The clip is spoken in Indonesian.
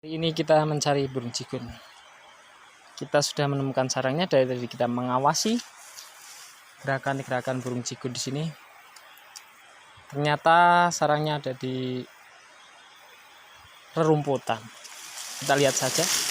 Hari ini kita mencari burung cikun. Kita sudah menemukan sarangnya dari tadi kita mengawasi gerakan-gerakan burung cikun di sini. Ternyata sarangnya ada di rerumputan. Kita lihat saja.